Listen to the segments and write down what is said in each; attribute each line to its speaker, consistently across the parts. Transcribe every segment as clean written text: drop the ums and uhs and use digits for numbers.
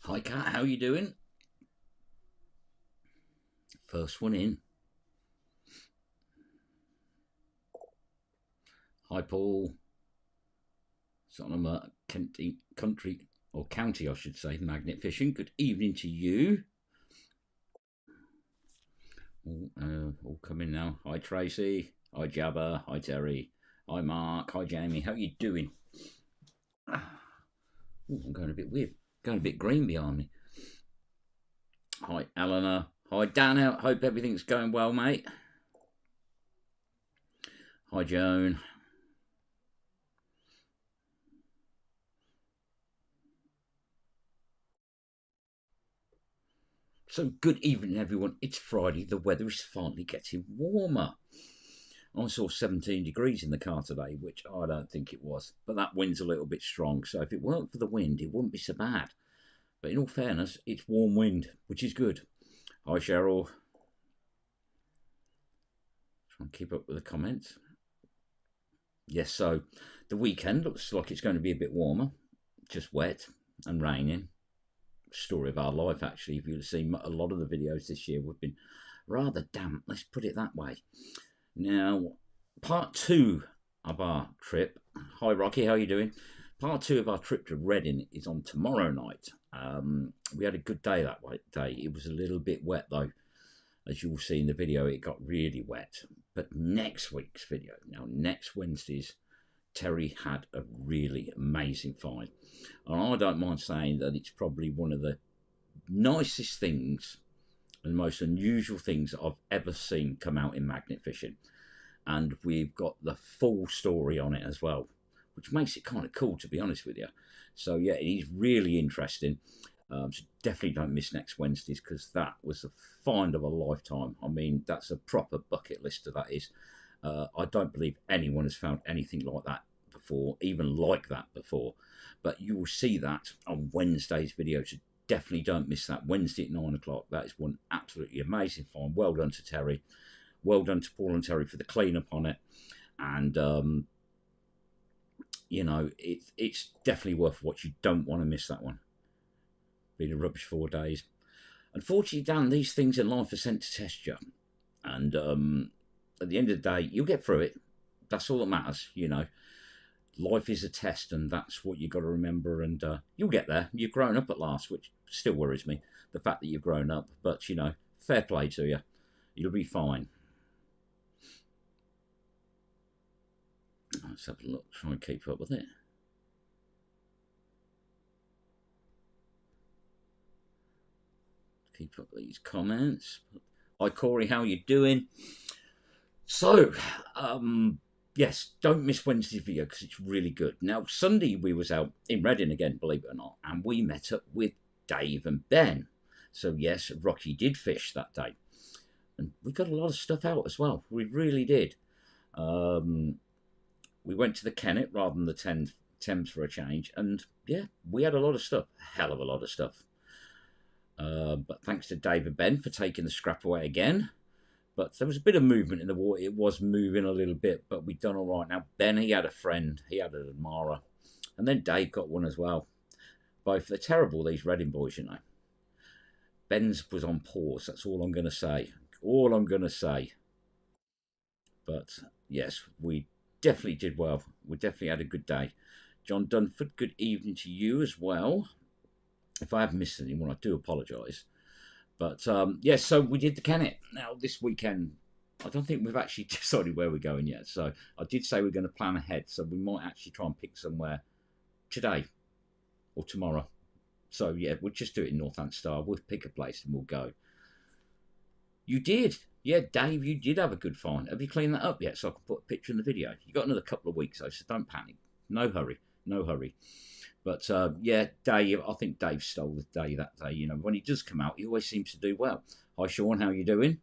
Speaker 1: Hi Kat, how you doing? First one in. Hi Paul. Sonoma country or county, I should say, magnet fishing. Good evening to you. All coming now. Hi Tracy. Hi Jabba. Hi Terry. Hi Mark. Hi Jamie. How you doing? I'm going a bit weird. Going a bit green behind me. Hi Eleanor. Hi Dan. Hope everything's going well, mate. Hi Joan. So, good evening, everyone. It's Friday. The weather is finally getting warmer. I saw 17 degrees in the car today, which I don't think it was. But that wind's a little bit strong. So, if it weren't for the wind, it wouldn't be so bad. But in all fairness, it's warm wind, which is good. Hi, Cheryl. Try and keep up with the comments. Yes, so the weekend looks like it's going to be a bit warmer. Just wet and raining. Story of our life, actually. If you've seen a lot of the videos this year, we've been rather damp, let's put it that way. Now, part two of our trip. Hi Rocky, how are you doing? Part two of our trip to Reading is on tomorrow night. We had a good day that day. It was a little bit wet though. As you will see in the video, it got really wet. But next week's video, now next Wednesday's, Terry had a really amazing find. And I don't mind saying that it's probably one of the nicest things and most unusual things I've ever seen come out in magnet fishing. And we've got the full story on it as well, which makes it kind of cool, to be honest with you. So yeah, it is really interesting. So definitely don't miss next Wednesdays, because that was a find of a lifetime. I mean, that's a proper bucket lister, that is. I don't believe anyone has found anything like that before, even like that before. But you will see that on Wednesday's video, so definitely don't miss that. Wednesday at 9 o'clock. That is one absolutely amazing find. Well done to Terry. Well done to Paul and Terry for the clean-up on it. And, you know, it's definitely worth watching. You don't want to miss that one. Been a rubbish 4 days. Unfortunately, Dan, these things in life are sent to test you. And at the end of the day, you'll get through it. That's all that matters, you know. Life is a test, and that's what you've got to remember. And you'll get there. You've grown up at last, which still worries me, the fact that you've grown up. But, you know, fair play to you. You'll be fine. Let's have a look. Try and keep up with it. Keep up these comments. Hi, Corey. How are you doing? So, yes, don't miss Wednesday's video because it's really good. Now, Sunday we was out in Reading again, believe it or not, and we met up with Dave and Ben. So, yes, Rocky did fish that day. And we got a lot of stuff out as well. We really did. We went to the Kennet rather than the Thames for a change. And, yeah, we had a lot of stuff. A hell of a lot of stuff. But thanks to Dave and Ben for taking the scrap away again. But there was a bit of movement in the water. It was moving a little bit, but we'd done all right. Now, Ben, he had a friend. He had an admirer. And then Dave got one as well. Both, they're terrible, these Reading boys, you know. Ben's was on pause. That's all I'm going to say. All I'm going to say. But, yes, we definitely did well. We definitely had a good day. John Dunford, good evening to you as well. If I have missed anyone, I do apologise. But, yes, so we did the Kennet. Now, this weekend, I don't think we've actually decided where we're going yet. So I did say we're going to plan ahead. So we might actually try and pick somewhere today or tomorrow. So, yeah, we'll just do it in Northants style. We'll pick a place and we'll go. You did. Yeah, Dave, you did have a good find. Have you cleaned that up yet so I can put a picture in the video? You've got another couple of weeks, though, so don't panic. No hurry. No hurry. But, yeah, Dave, I think Dave stole the day that day. You know, when he does come out, he always seems to do well. Hi, Sean, how you doing?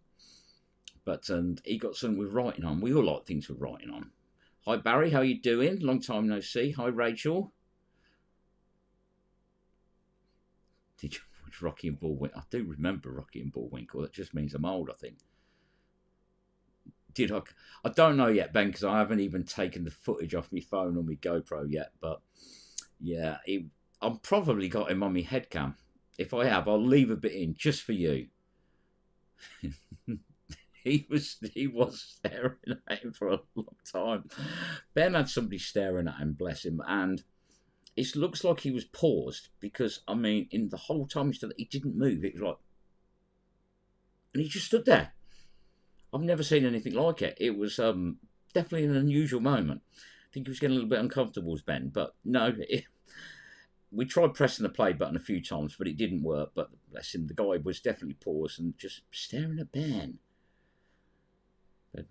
Speaker 1: But, and he got something with writing on. We all like things with writing on. Hi, Barry, how you doing? Long time no see. Hi, Rachel. Did you watch Rocky and Bullwinkle? I do remember Rocky and Bullwinkle. That just means I'm old, I think. Did I? I don't know yet, Ben, because I haven't even taken the footage off my phone or my GoPro yet. But, yeah, I've probably got him on my head cam. If I have, I'll leave a bit in just for you. He was staring at him for a long time. Ben had somebody staring at him, bless him, and it looks like he was paused because, I mean, in the whole time he stood there, he didn't move. It was like, and he just stood there. I've never seen anything like it. It was definitely an unusual moment. I think he was getting a little bit uncomfortable with Ben, but no, we tried pressing the play button a few times, but it didn't work. But bless him, the guy was definitely paused and just staring at Ben. I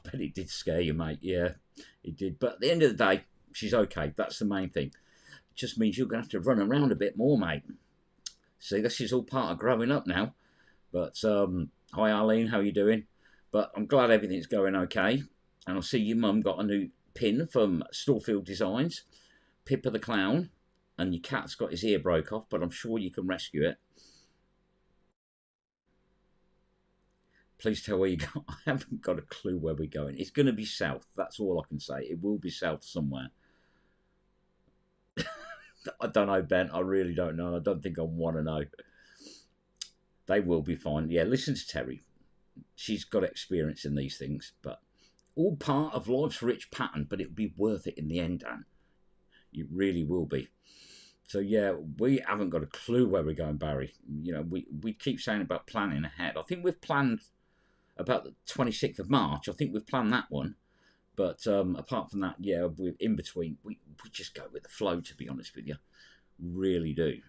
Speaker 1: bet it did scare you, mate. Yeah, it did. But at the end of the day, she's okay. That's the main thing. It just means you're going to have to run around a bit more, mate. See, this is all part of growing up now. But hi, Arlene, how you doing? But I'm glad everything's going okay. And I see your mum got a new pin from Storefield Designs, Pippa the Clown, and your cat's got his ear broke off, but I'm sure you can rescue it. Please tell where you go. I haven't got a clue where we're going. It's going to be south. That's all I can say. It will be south somewhere. I don't know, Ben. I really don't know. I don't think I want to know. They will be fine. Yeah, listen to Terry. She's got experience in these things, but all part of life's rich pattern, but it'll be worth it in the end, Dan. It really will be. So, yeah, we haven't got a clue where we're going, Barry. You know, we keep saying about planning ahead. I think we've planned about the 26th of March. I think we've planned that one. But apart from that, yeah, we're in between. We just go with the flow, to be honest with you. Really do.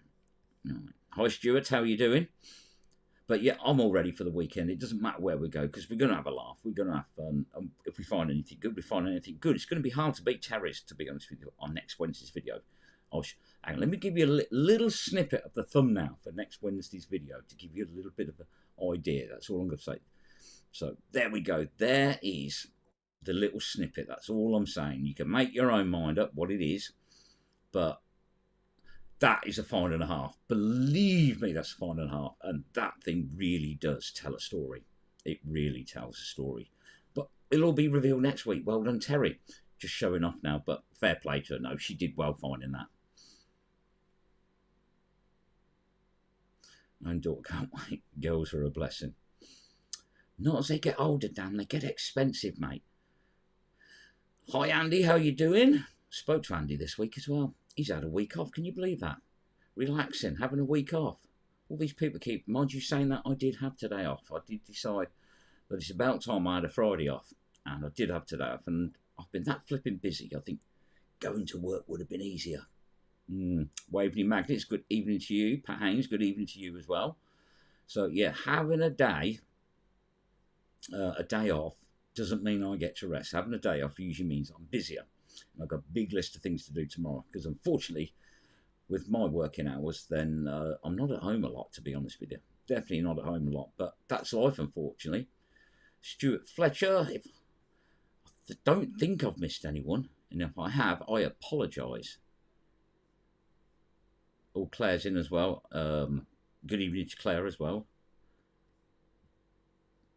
Speaker 1: Right. Hi, Stuart. How are you doing? But yeah, I'm all ready for the weekend. It doesn't matter where we go because we're going to have a laugh. We're going to have fun. If we find anything good, we find anything good. It's going to be hard to beat Terry's, to be honest with you, on next Wednesday's video. Hang on, let me give you a little snippet of the thumbnail for next Wednesday's video to give you a little bit of an idea. That's all I'm going to say. So there we go. There is the little snippet. That's all I'm saying. You can make your own mind up what it is, but that is a 5.5. Believe me, that's a 5.5. And that thing really does tell a story. It really tells a story. But it'll all be revealed next week. Well done, Terry. Just showing off now, but fair play to her. No, she did well finding that. My own daughter can't wait. Girls are a blessing. Not as they get older, Dan. They get expensive, mate. Hi, Andy. How you doing? Spoke to Andy this week as well. He's had a week off. Can you believe that? Relaxing, having a week off. All these people keep, mind you saying that I did have today off. I did decide that it's about time I had a Friday off. And I did have today off. And I've been that flipping busy. I think going to work would have been easier. Waveney Magnets, good evening to you. Pat Haynes, good evening to you as well. So, yeah, having a day off doesn't mean I get to rest. Having a day off usually means I'm busier. And I've got a big list of things to do tomorrow because, unfortunately, with my working hours, then I'm not at home a lot, to be honest with you. Definitely not at home a lot, but that's life, unfortunately. Stuart Fletcher, I don't think I've missed anyone, and if I have, I apologise. Oh, Claire's in as well. Good evening to Claire as well.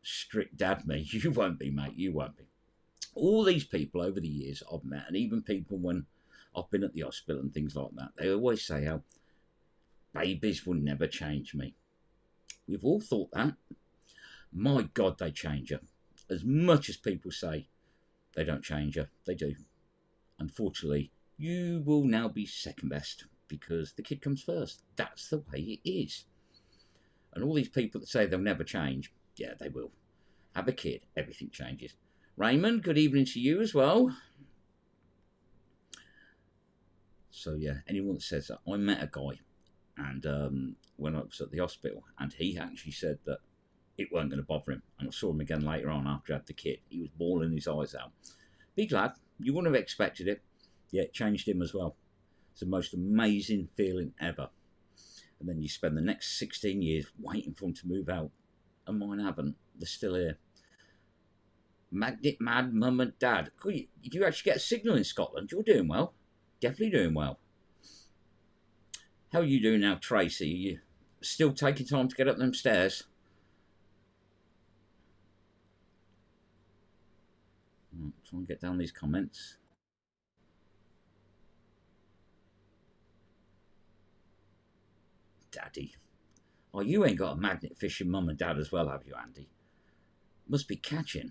Speaker 1: Strict dad me. You won't be, mate. You won't be. All these people over the years I've met, and even people when I've been at the hospital and things like that, they always say how babies will never change me. We've all thought that. My God, they change you. As much as people say they don't change you, they do. Unfortunately, you will now be second best because the kid comes first. That's the way it is. And all these people that say they'll never change, yeah, they will. Have a kid, everything changes. Raymond, good evening to you as well. So, yeah, anyone that says that, I met a guy and when I was at the hospital, and he actually said that it weren't going to bother him. And I saw him again later on after I had the kid. He was bawling his eyes out. Big lad, you wouldn't have expected it. Yeah, it changed him as well. It's the most amazing feeling ever. And then you spend the next 16 years waiting for them to move out. And mine haven't. They're still here. Magnet Mad Mum and Dad. Did you actually get a signal in Scotland? You're doing well. Definitely doing well. How are you doing now, Tracy? Are you still taking time to get up them stairs? Try and get down these comments. Daddy. Oh, you ain't got a magnet fishing mum and dad as well, have you, Andy? Must be catching.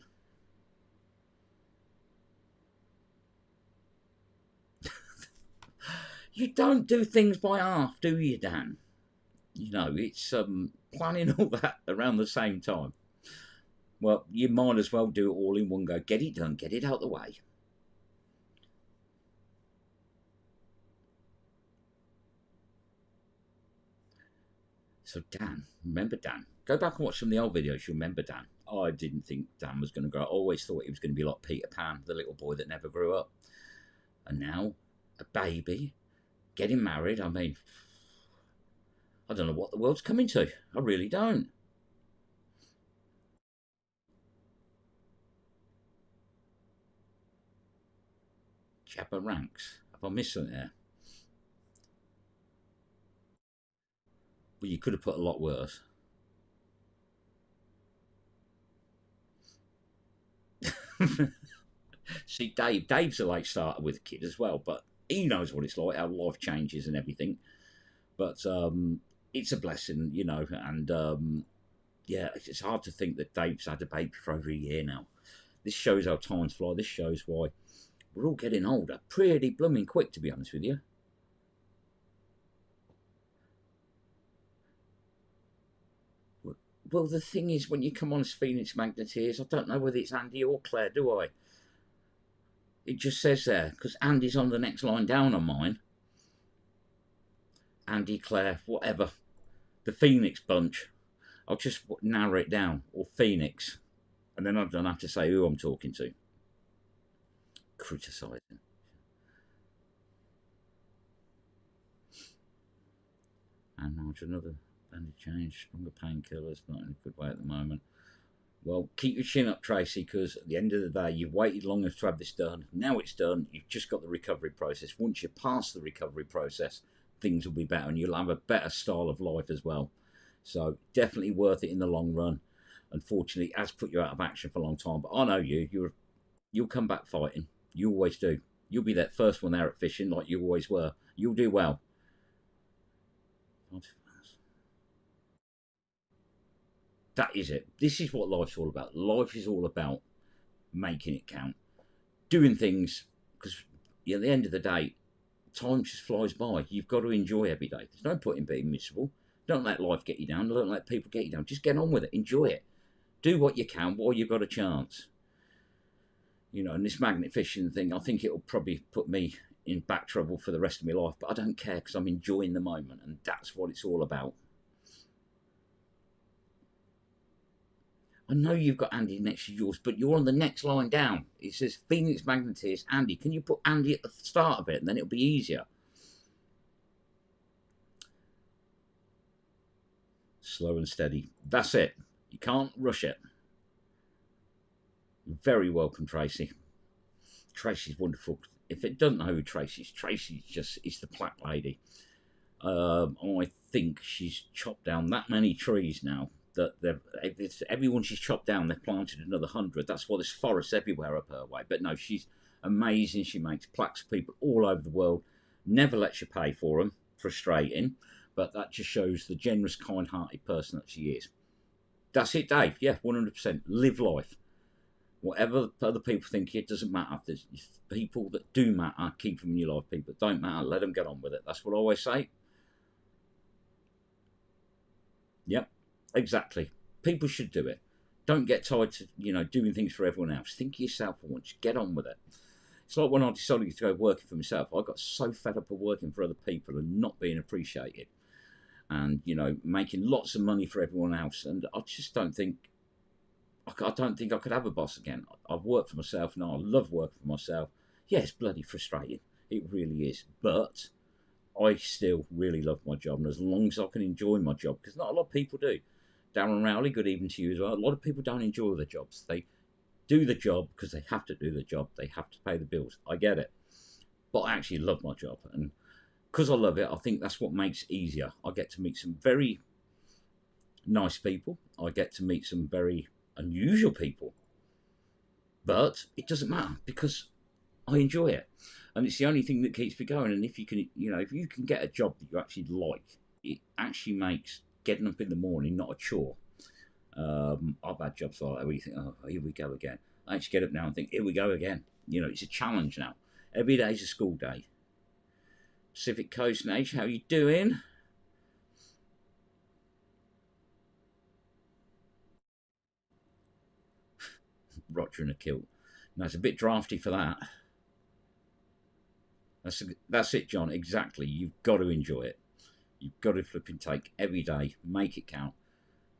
Speaker 1: You don't do things by half, do you, Dan? You know, it's planning all that around the same time. Well, you might as well do it all in one go. Get it done, get it out the way. So Dan, remember Dan? Go back and watch some of the old videos, you'll remember Dan. I didn't think Dan was going to grow up. I always thought he was going to be like Peter Pan, the little boy that never grew up. And now, a baby, getting married. I mean, I don't know what the world's coming to. I really don't. Jabba ranks. Have I missed something there? Well, you could have put a lot worse. See, Dave's a late starter with a kid as well, but he knows what it's like, how life changes and everything. But it's a blessing, you know, and yeah, it's hard to think that Dave's had a baby for over a year now. This shows how times fly. This shows why we're all getting older pretty blooming quick, to be honest with you. Well, the thing is, when you come on as Phoenix Magneteers, I don't know whether it's Andy or Claire, do I? It just says there, because Andy's on the next line down on mine. Andy, Claire, whatever. The Phoenix bunch. I'll just narrow it down, or Phoenix. And then I don't have to say who I'm talking to. Criticising. And Marge, another bandage change. Stronger painkillers, not in a good way at the moment. Well, keep your chin up, Tracy, because at the end of the day, you've waited long enough to have this done. Now it's done. You've just got the recovery process. Once you pass the recovery process, things will be better, and you'll have a better style of life as well. So definitely worth it in the long run. Unfortunately, it has put you out of action for a long time. But I know you'll come back fighting. You always do. You'll be that first one there at fishing like you always were. You'll do well. That is it. This is what life's all about. Life is all about making it count. Doing things, because at the end of the day, time just flies by. You've got to enjoy every day. There's no point in being miserable. Don't let life get you down. Don't let people get you down. Just get on with it. Enjoy it. Do what you can while you've got a chance. You know, and this magnet fishing thing, I think it'll probably put me in back trouble for the rest of my life, but I don't care because I'm enjoying the moment, and that's what it's all about. I know you've got Andy next to yours, but you're on the next line down. It says Phoenix Magneteers, Andy. Can you put Andy at the start of it, and then it'll be easier? Slow and steady. That's it. You can't rush it. You're very welcome, Tracy. Tracy's wonderful. If it doesn't know who Tracy's just is the plaque lady. I think she's chopped down that many trees now that everyone she's chopped down, they've planted another 100. That's why there's forests everywhere up her way. But no, she's amazing. She makes plaques for people all over the world. Never lets you pay for them. Frustrating. But that just shows the generous, kind-hearted person that she is. That's it, Dave. Yeah, 100%. Live life. Whatever other people think, it doesn't matter. There's people that do matter, keep them in your life. People that don't matter, let them get on with it. That's what I always say. Yep, exactly. People should do it. Don't get tied to, doing things for everyone else. Think of yourself for once. Get on with it. It's like when I decided to go working for myself. I got so fed up of working for other people and not being appreciated. And, making lots of money for everyone else. And I just don't think, I don't think I could have a boss again. I've worked for myself now. I love working for myself. Yeah, it's bloody frustrating. It really is. But I still really love my job. And as long as I can enjoy my job, because not a lot of people do. Darren Rowley, good evening to you as well. A lot of people don't enjoy their jobs. They do the job because they have to do the job. They have to pay the bills. I get it. But I actually love my job. And because I love it, I think that's what makes it easier. I get to meet some very nice people. I get to meet some very unusual people. But it doesn't matter because I enjoy it, and it's the only thing that keeps me going. And if you can, if you can get a job that you actually like, it actually makes getting up in the morning not a chore. I've had jobs like that where you think, oh, here we go again. I actually get up now and think, here we go again. It's a challenge now. Every day's a school day. Pacific Coast Nage, how you doing? Roger in a kilt. No, it's a bit drafty for that. That's it, John. Exactly. You've got to enjoy it. You've got to flip and take every day, make it count,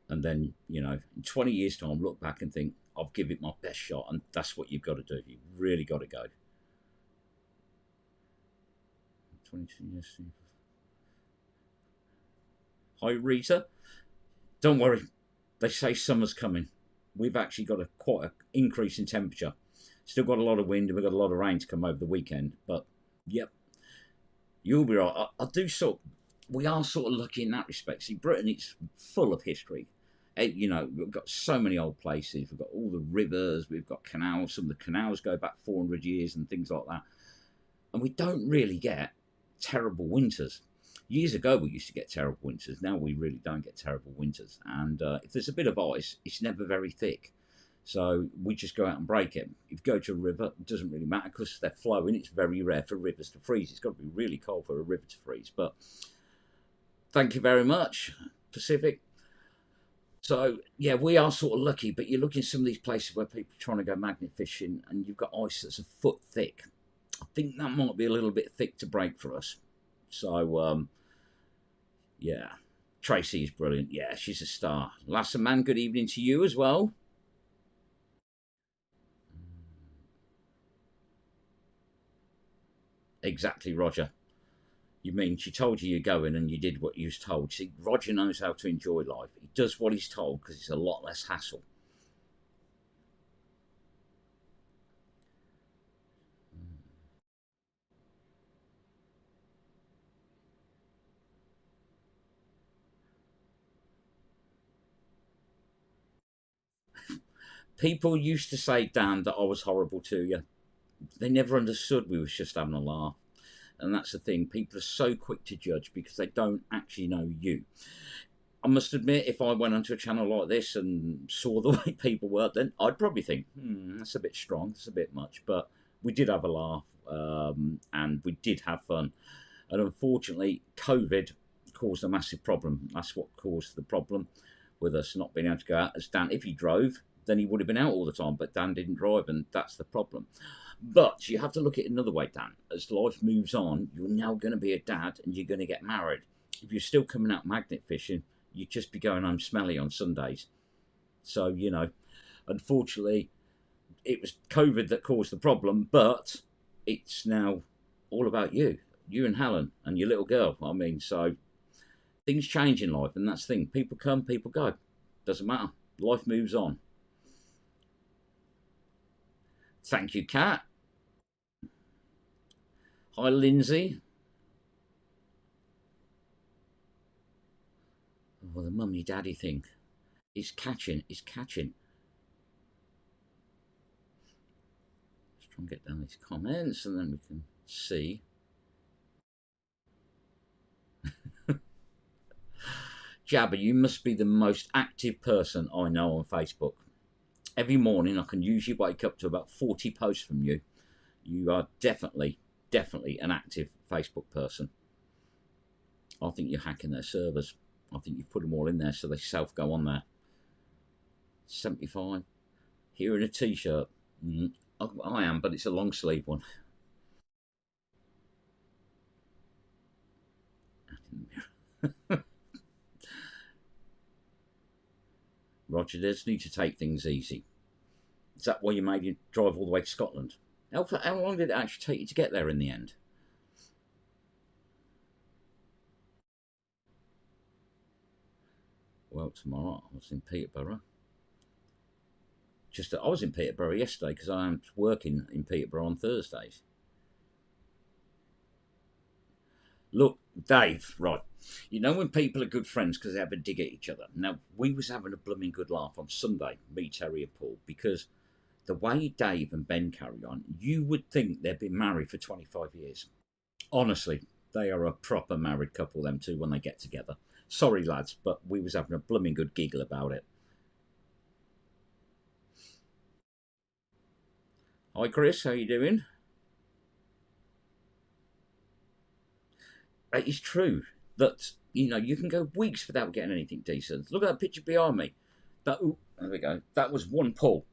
Speaker 1: and then in 20 years' time, look back and think I've given it my best shot, and that's what you've got to do. You've really got to go. 22 years. Hi, Rita. Don't worry. They say summer's coming. We've actually got quite an increase in temperature. Still got a lot of wind and we've got a lot of rain to come over the weekend. But yep, you'll be right. I do we are sort of lucky in that respect. See, Britain, it's full of history. We've got so many old places. We've got all the rivers. We've got canals. Some of the canals go back 400 years and things like that. And we don't really get terrible winters. Years ago, we used to get terrible winters. Now we really don't get terrible winters. And if there's a bit of ice, it's never very thick. So we just go out and break it. If you go to a river, it doesn't really matter because they're flowing. It's very rare for rivers to freeze. It's got to be really cold for a river to freeze. But thank you very much, Pacific. So, yeah, we are sort of lucky, but you look in some of these places where people are trying to go magnet fishing and you've got ice that's a foot thick. I think that might be a little bit thick to break for us. So, yeah. Tracy is brilliant. Yeah, she's a star. Lassa Man, good evening to you as well. Exactly, Roger. You mean she told you you're going and you did what you was told? See, Roger knows how to enjoy life. He does what he's told because it's a lot less hassle. People used to say, Dan, that I was horrible to you. They never understood we was just having a laugh. And that's the thing. People are so quick to judge because they don't actually know you. I must admit, if I went onto a channel like this and saw the way people were, then I'd probably think, that's a bit strong, that's a bit much. But we did have a laugh and we did have fun. And unfortunately, COVID caused a massive problem. That's what caused the problem with us not being able to go out. As Dan, if he drove, then he would have been out all the time. But Dan didn't drive, and that's the problem. But you have to look at it another way, Dan. As life moves on, you're now going to be a dad and you're going to get married. If you're still coming out magnet fishing, you'd just be going home smelly on Sundays. So, unfortunately, it was COVID that caused the problem, but it's now all about you and Helen and your little girl. I mean, so things change in life, and that's the thing. People come, people go. Doesn't matter. Life moves on. Thank you, Kat. Hi, Lindsay. Oh, the mummy daddy thing. It's catching. It's catching. Let's try and get down these comments and then we can see. Jabba, you must be the most active person I know on Facebook. Every morning I can usually wake up to about 40 posts from you. You are definitely an active Facebook person. I think you're hacking their servers. I think you've put them all in there so they self go on there. 75. Here in a t-shirt. I am, but it's a long sleeve one. Roger, there's need to take things easy. Is that why you made you drive all the way to Scotland? How long did it actually take you to get there in the end? Well, tomorrow I was in Peterborough. I was in Peterborough yesterday because I am working in Peterborough on Thursdays. Look, Dave, right. You know when people are good friends because they have a dig at each other? Now, we was having a blooming good laugh on Sunday, me, Terry and Paul, because the way Dave and Ben carry on, you would think they've been married for 25 years. Honestly, they are a proper married couple, them two, when they get together. Sorry, lads, but we was having a blooming good giggle about it. Hi, Chris. How you doing? It is true that you can go weeks without getting anything decent. Look at that picture behind me. There we go. That was one pull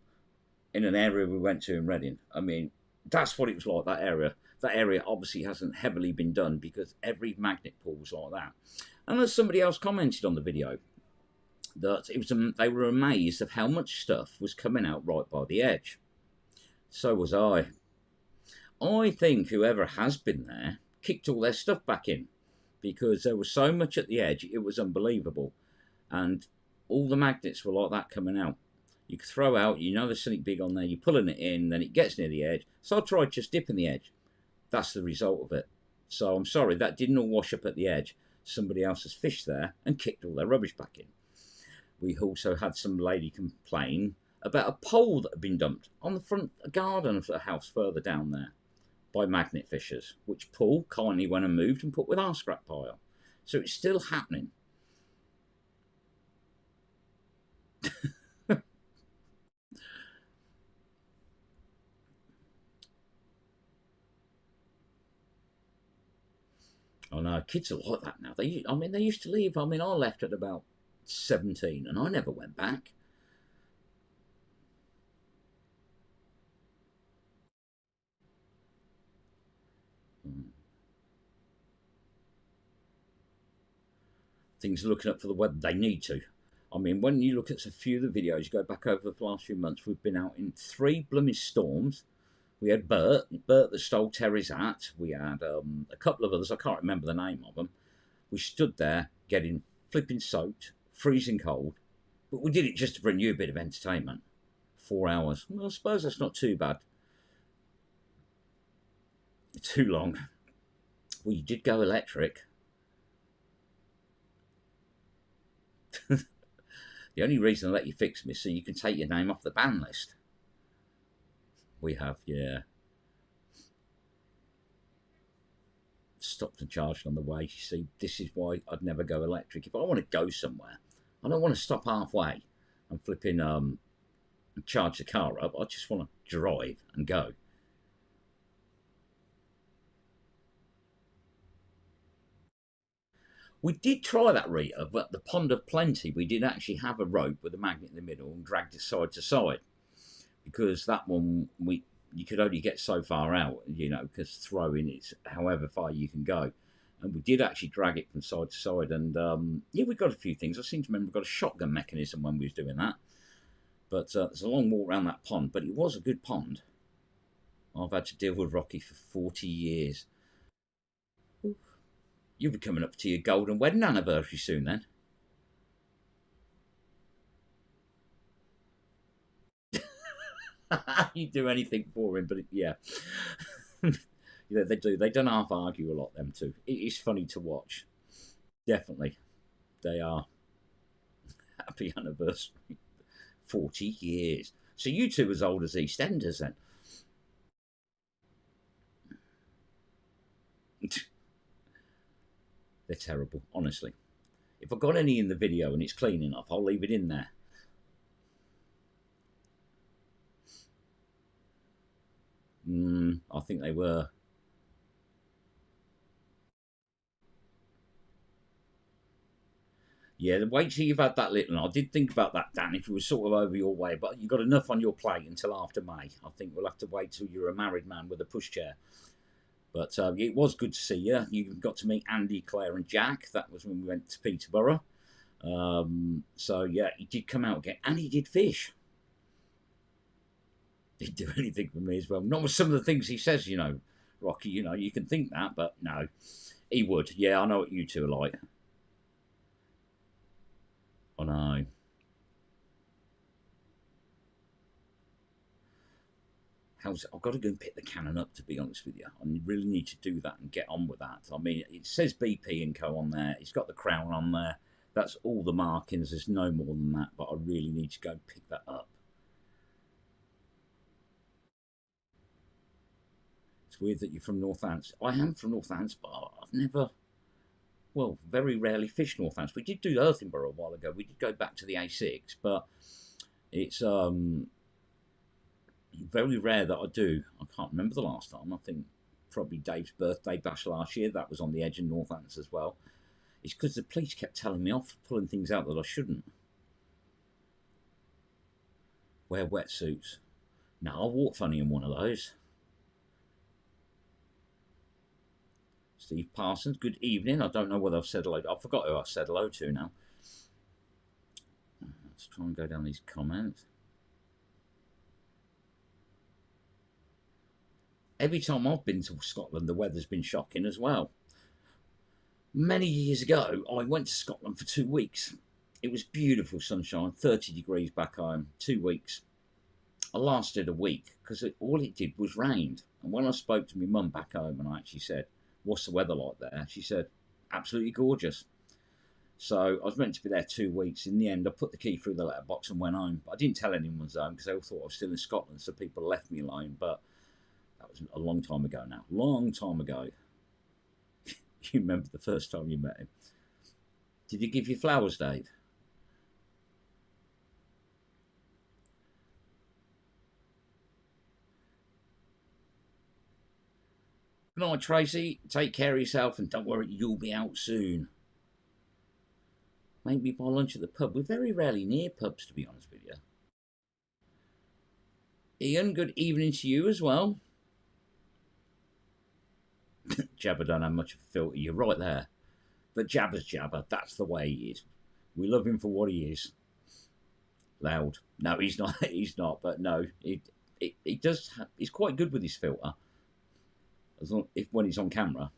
Speaker 1: in an area we went to in Reading. I mean, that's what it was like. That area. That area obviously hasn't heavily been done because every magnet pull was like that. And as somebody else commented on the video, that it was they were amazed of how much stuff was coming out right by the edge. So was I. I think whoever has been there kicked all their stuff back in because there was so much at the edge, it was unbelievable. And all the magnets were like that coming out. You could throw out, there's something big on there, you're pulling it in, then it gets near the edge. So I tried just dipping the edge. That's the result of it. So I'm sorry, that didn't all wash up at the edge. Somebody else has fished there and kicked all their rubbish back in. We also had some lady complain about a pole that had been dumped on the front garden of the house further down there by magnet fishers, which Paul kindly went and moved and put with our scrap pile. So it's still happening. Oh no, kids are like that now. They used to leave. I left at about 17 and I never went back. Things are looking up for the weather. They need to. When you look at a few of the videos, you go back over the last few months, we've been out in 3 blooming storms. We had Bert that stole Terry's hat. We had a couple of others. I can't remember the name of them. We stood there getting flipping soaked, freezing cold, but we did it just to bring you a bit of entertainment. 4 hours. Well, I suppose that's not too bad. Too long. Well, you did go electric. The only reason I let you fix me is so you can take your name off the ban list. We have, yeah. Stopped and charged on the way. You see, this is why I'd never go electric. If I want to go somewhere, I don't want to stop halfway and flipping charge the car up. I just want to drive and go. We did try that, Rita, but the Pond of Plenty, we did actually have a rope with a magnet in the middle and dragged it side to side. Because that one, you could only get so far out, because throwing it's however far you can go. And we did actually drag it from side to side. And, yeah, we got a few things. I seem to remember we got a shotgun mechanism when we was doing that. But it's a long walk around that pond. But it was a good pond. I've had to deal with Rocky for 40 years. You'll be coming up to your golden wedding anniversary soon then. You do anything for him, but yeah. Yeah, they do. They don't half argue a lot, them two. It is funny to watch. Definitely. They are. Happy anniversary. 40 years. So you two as old as EastEnders then. They're terrible, honestly. If I've got any in the video and it's clean enough, I'll leave it in there. I think they were. Yeah, wait till you've had that little. And I did think about that, Dan, if it was sort of over your way, but you've got enough on your plate until after May. I think we'll have to wait till you're a married man with a pushchair. But it was good to see you. You got to meet Andy, Claire, and Jack. That was when we went to Peterborough. So, yeah, he did come out again. And he did fish. He'd do anything for me as well. Not with some of the things he says, Rocky, you can think that, but no. He would. Yeah, I know what you two are like. I know. I've got to go and pick the cannon up, to be honest with you. I really need to do that and get on with that. It says BP and Co on there. It's got the crown on there. That's all the markings. There's no more than that, but I really need to go and pick that up. weird that you're from Northants. I am from Northants, but I've never, well, very rarely fished Northants. We did do Earthenborough a while ago. We did go back to the A6, but it's very rare that I do. I can't remember the last time. I think probably Dave's birthday bash last year. That was on the edge of Northants as well. It's because the police kept telling me off, pulling things out that I shouldn't. Wear wetsuits. No, I walk funny in one of those. Steve Parsons, good evening. I don't know whether I've said hello. I forgot who I said hello to now. Let's try and go down these comments. Every time I've been to Scotland, the weather's been shocking as well. Many years ago, I went to Scotland for 2 weeks. It was beautiful sunshine, 30 degrees back home, 2 weeks. I lasted a week because all it did was rained. And when I spoke to my mum back home and I actually said, what's the weather like there? She said, absolutely gorgeous. So I was meant to be there 2 weeks. In the end, I put the key through the letterbox and went home. I didn't tell anyone I was home because they all thought I was still in Scotland, so people left me alone. But that was a long time ago now. Long time ago. You remember the first time you met him? Did he give you flowers, Dave? Good night, Tracy. Take care of yourself and don't worry, you'll be out soon. Maybe buy lunch at the pub. We're very rarely near pubs, to be honest with you. Ian, good evening to you as well. Jabba don't have much of a filter. You're right there. But Jabba's Jabba. That's the way he is. We love him for what he is. Loud. No, he's not. He's not. But no, he does. He's quite good with his filter. As long when he's on camera.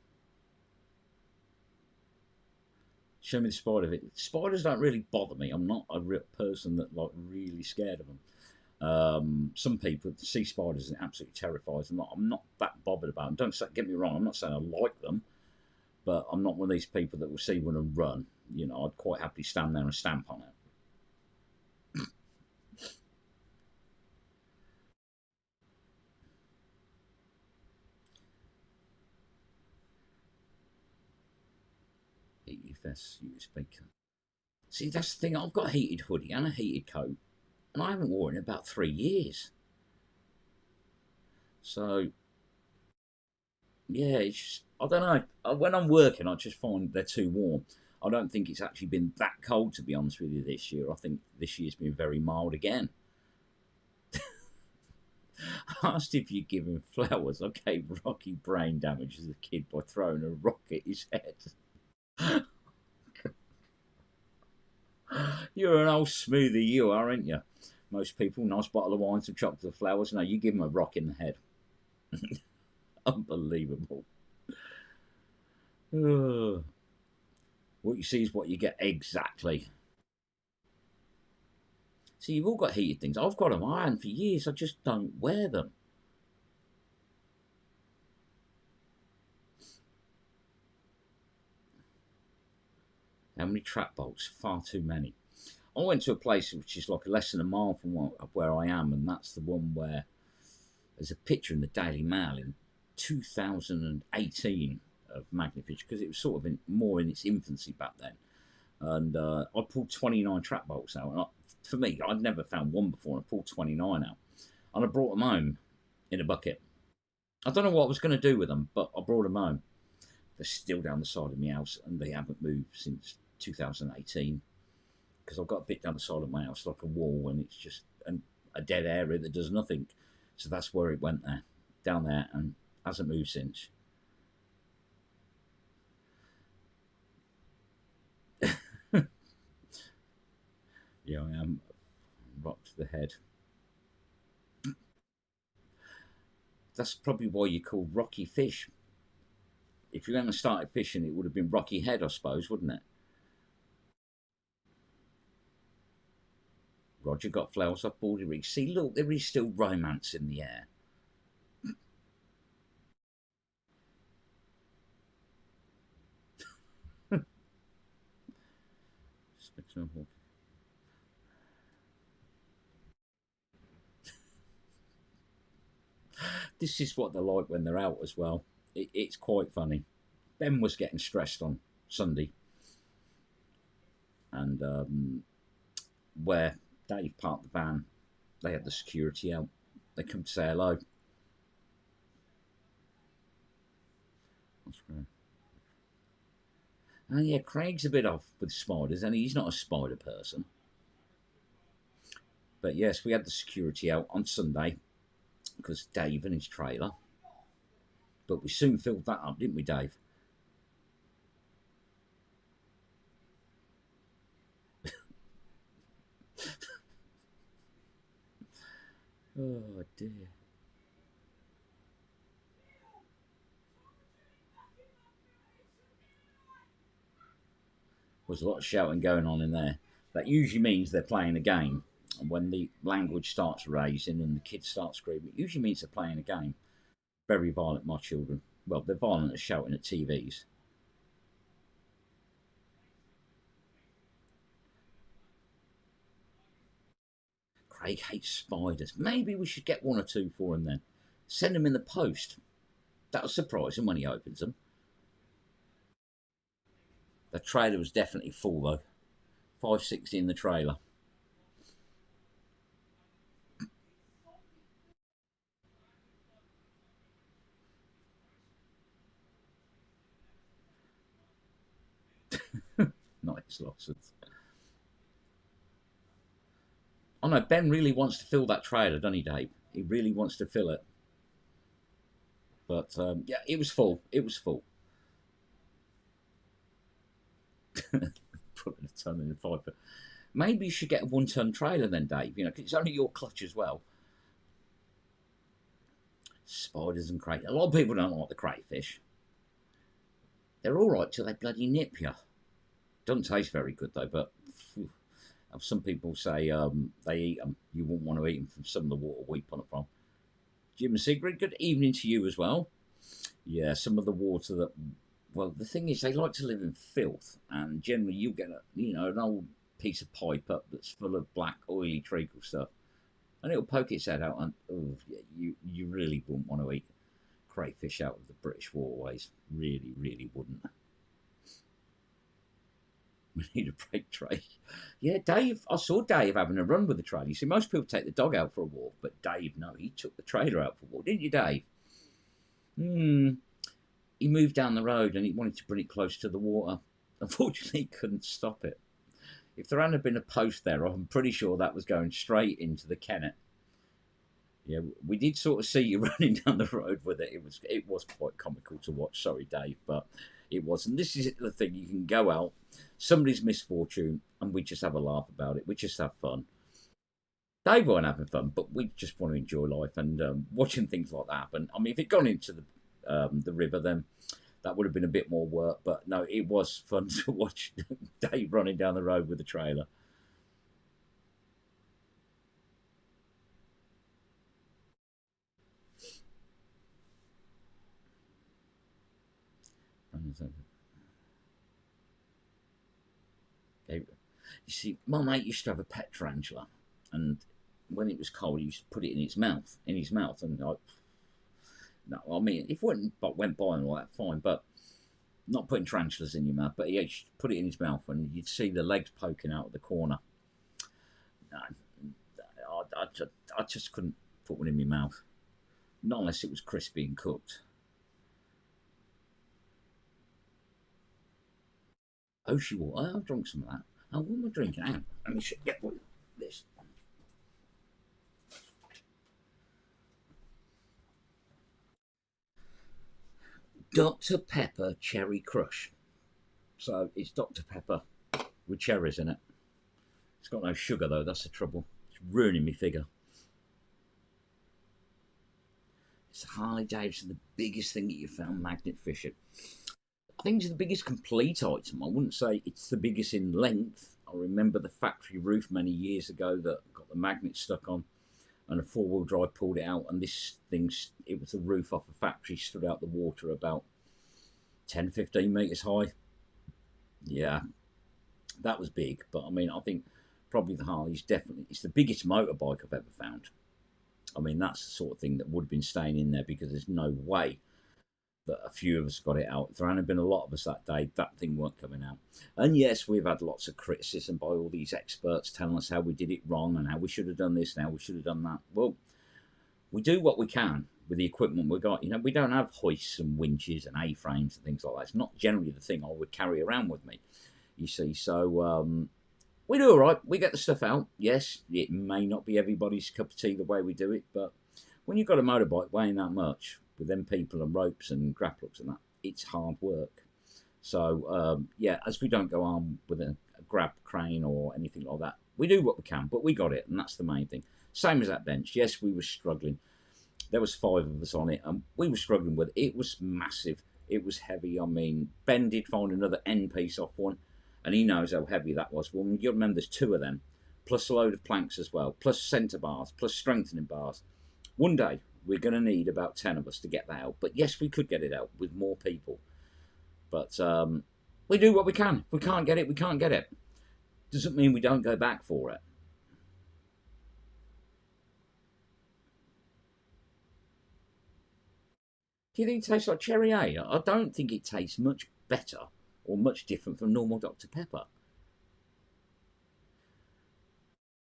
Speaker 1: Show me the spider bit. Spiders don't really bother me. I'm not a real person that like really scared of them. Some people see spiders and it absolutely terrifies them. I'm not that bothered about them. Don't get me wrong. I'm not saying I like them, but I'm not one of these people that will see one and run. You know, I'd quite happily stand there and stamp on it. EFS speaker. See, that's the thing. I've got a heated hoodie and a heated coat, and I haven't worn it in about 3 years. So, yeah, it's just, I don't know. When I'm working, I just find they're too warm. I don't think it's actually been that cold, to be honest with you, this year. I think this year's been very mild again. Asked if you'd give him flowers. I gave Rocky brain damage as a kid by throwing a rock at his head. You're an old smoothie, you are, aren't you? Most people, nice bottle of wine, some chocolate flowers. No, you give them a rock in the head. Unbelievable. What you see is what you get exactly. See, you've all got heated things. I've got them ironed for years. I just don't wear them. How many trap bolts? Far too many. I went to a place which is like less than a mile from where I am, and that's the one where there's a picture in the Daily Mail in 2018 of Magnifish, because it was sort of more in its infancy back then. And I pulled 29 trap bolts out. And for me, I'd never found one before, and I pulled 29 out. And I brought them home in a bucket. I don't know what I was going to do with them, but I brought them home. They're still down the side of my house, and they haven't moved since 2018. Because I've got a bit down the side of my house, like a wall, and it's just a dead area that does nothing. So that's where it went there, down there, and hasn't moved since. Yeah, I am rocked to the head. That's probably why you call Rocky Fish. If you're going to start fishing, it would have been Rocky Head, I suppose, wouldn't it? Roger got flowers off Baldy Reach. See, look, there is still romance in the air. This is what they're like when they're out as well. It's quite funny. Ben was getting stressed on Sunday, and where Dave parked the van, they had the security out. They come to say hello. That's great. And yeah, Craig's a bit off with spiders, and he's not a spider person. But yes, we had the security out on Sunday because Dave and his trailer. But we soon filled that up, didn't we, Dave? Oh dear. There's a lot of shouting going on in there. That usually means they're playing a game. And when the language starts raising and the kids start screaming, it usually means they're playing a game. Very violent, my children. Well, they're violent at shouting at TVs. Craig hates spiders. Maybe we should get one or two for him then. Send them in the post. That'll surprise him when he opens them. The trailer was definitely full though. 560 in the trailer. Nice, lots of. Oh no, Ben really wants to fill that trailer, doesn't he, Dave? He really wants to fill it. But yeah, it was full. It was full. Put a ton in the five. But maybe you should get a 1 ton trailer then, Dave. You know, 'cause it's only your clutch as well. Spiders and crayfish. A lot of people don't like the crayfish. They're all right till they bloody nip you. Doesn't taste very good though, but phew, some people say they eat them. You wouldn't want to eat them from some of the water we put it from. Jim and Sigrid, good evening to you as well. Yeah, some of the water that. Well, the thing is, they like to live in filth, and generally you get an old piece of pipe up that's full of black oily treacle stuff, and it'll poke its head out, and oh, yeah, you really wouldn't want to eat crayfish out of the British waterways. Really, really wouldn't. We need a break tray. Yeah, Dave. I saw Dave having a run with the trailer. You see, most people take the dog out for a walk, but Dave, no, he took the trailer out for a walk, didn't you, Dave? Hmm. He moved down the road and he wanted to bring it close to the water. Unfortunately, he couldn't stop it. If there hadn't been a post there, I'm pretty sure that was going straight into the Kennet. Yeah, we did sort of see you running down the road with it. It was quite comical to watch. Sorry, Dave, but it was. And this is the thing: you can go out, somebody's misfortune, and we just have a laugh about it. We just have fun. Dave weren't having fun, but we just want to enjoy life and watching things like that happen. I mean, if it gone into the river, then that would have been a bit more work. But no, it was fun to watch Dave running down the road with the trailer. You see, my mate used to have a pet tarantula, and when it was cold, he used to put it in his mouth, and like, no, I mean, if it went by and all that, fine, but not putting tarantulas in your mouth. But he used to put it in his mouth, and you'd see the legs poking out of the corner. No, I just couldn't put one in my mouth, not unless it was crispy and cooked. Ocean water, I've drunk some of that. Oh, what am I drinking? Hang on, let me get this. Dr. Pepper Cherry Crush. So it's Dr. Pepper with cherries in it. It's got no sugar though, that's the trouble. It's ruining me figure. It's Harley Davidson, the biggest thing that you found magnet fishing. I think it's the biggest complete item. I wouldn't say it's the biggest in length. I remember the factory roof many years ago that got the magnet stuck on, and a four-wheel drive pulled it out, and this thing, it was the roof off a factory, stood out the water about 10, 15 metres high. Yeah, that was big. But I mean, I think probably the Harley's definitely, it's the biggest motorbike I've ever found. I mean, that's the sort of thing that would have been staying in there because there's no way that a few of us got it out. If there hadn't been a lot of us that day, that thing weren't coming out. And yes, we've had lots of criticism by all these experts telling us how we did it wrong and how we should have done this and how we should have done that. Well, we do what we can with the equipment we got. You know, we don't have hoists and winches and A-frames and things like that. It's not generally the thing I would carry around with me, you see. So we do all right. We get the stuff out. Yes, it may not be everybody's cup of tea the way we do it, but when you've got a motorbike weighing that much, with them people and ropes and grapplocks and that, it's hard work. So, yeah, as we don't go on with a grab crane or anything like that, we do what we can, but we got it, and that's the main thing. Same as that bench. Yes, we were struggling. There was 5 of us on it, and we were struggling with it. It was massive. It was heavy. I mean, Ben did find another end piece off one, and he knows how heavy that was. Well, you remember there's 2 of them, plus a load of planks as well, plus centre bars, plus strengthening bars. One day, we're going to need about 10 of us to get that out. But yes, we could get it out with more people. But we do what we can. If we can't get it, we can't get it. Doesn't mean we don't go back for it. Do you think it tastes like cherry A? I don't think it tastes much better or much different from normal Dr. Pepper.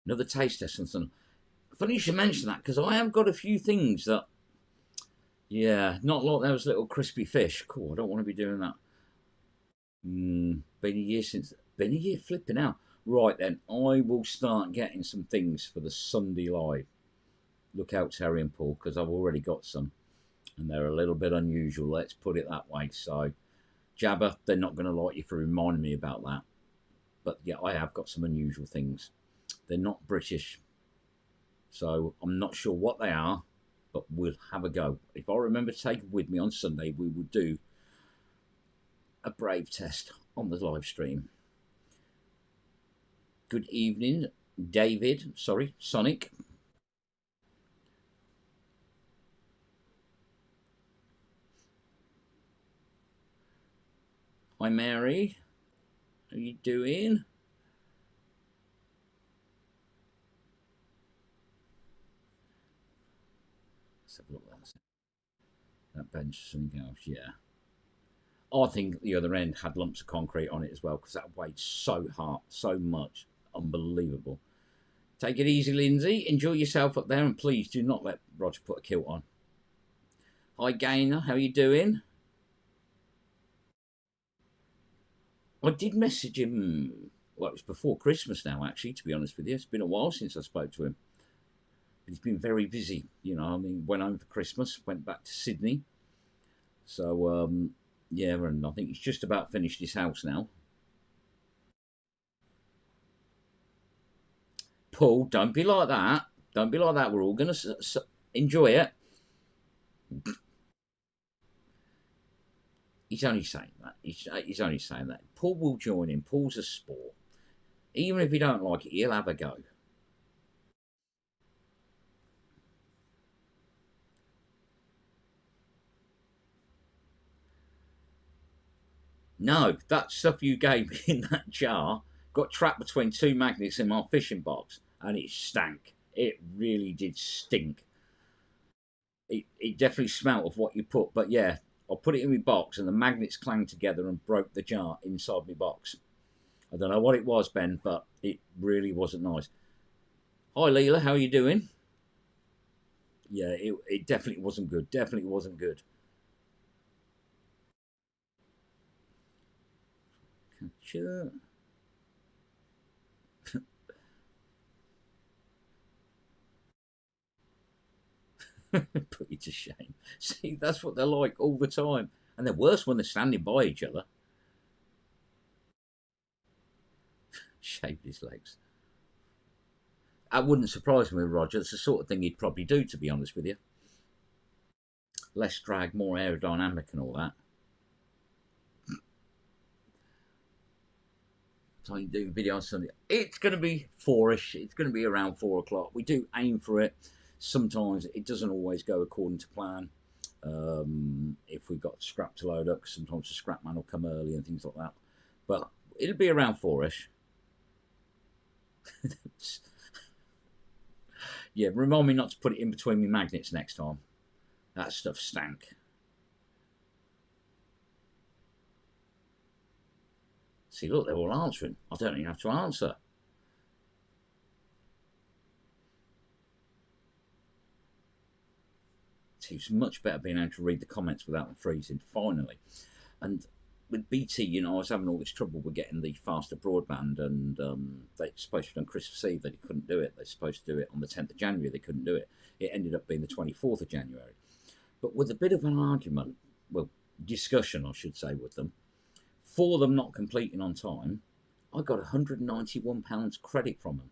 Speaker 1: Another taste test and something. Funny you should mention that because I have got a few things that, yeah, not like those little crispy fish. Cool, I don't want to be doing that. Been a year since. Been a year flipping out. Right then, I will start getting some things for the Sunday live. Look out, Terry and Paul, because I've already got some, and they're a little bit unusual. Let's put it that way. So, Jabba, they're not going to like you for reminding me about that. But yeah, I have got some unusual things. They're not British. So I'm not sure what they are, but we'll have a go. If I remember to take it with me on Sunday, we will do a brave test on the live stream. Good evening, David. Sorry, Sonic. Hi, Mary. How you doing? Let's have a look at that bench. Something else, yeah. I think the other end had lumps of concrete on it as well because that weighed so hard, so much. Unbelievable. Take it easy, Lindsay. Enjoy yourself up there, and please do not let Roger put a kilt on. Hi, Gainer. How you doing? I did message him. Well, it was before Christmas now, actually, to be honest with you. It's been a while since I spoke to him. He's been very busy, you know. I mean, went home for Christmas, went back to Sydney. So, yeah, and I think he's just about finished his house now. Paul, don't be like that. Don't be like that. We're all going to enjoy it. He's only saying that. He's only saying that. Paul will join in. Paul's a sport. Even if he don't like it, he'll have a go. No, that stuff you gave me in that jar got trapped between 2 magnets in my fishing box, and it stank. It really did stink. It definitely smelt of what you put, but yeah, I put it in my box, and the magnets clanged together and broke the jar inside my box. I don't know what it was, Ben, but it really wasn't nice. Hi, Leela, how are you doing? Yeah, it definitely wasn't good. Definitely wasn't good. Sure. Put you to shame. See, that's what they're like all the time. And they're worse when they're standing by each other. Shaved his legs. That wouldn't surprise me, Roger. It's the sort of thing he'd probably do, to be honest with you. Less drag, more aerodynamic and all that. So you do video on Sunday. It's going to be 4ish. It's going to be around 4 o'clock. We do aim for it. Sometimes it doesn't always go according to plan. If we've got scrap to load up, sometimes the scrap man will come early and things like that. But it'll be around 4ish. Yeah, remind me not to put it in between my magnets next time. That stuff stank. See, look, they're all answering. I don't even have to answer. It's much better being able to read the comments without them freezing, finally. And with BT, I was having all this trouble with getting the faster broadband, and they're supposed to have done Christmas Eve, they couldn't do it. They're supposed to do it on the 10th of January, they couldn't do it. It ended up being the 24th of January. But with a bit of an argument, well, discussion, I should say, with them, for them not completing on time, I got £191 credit from them.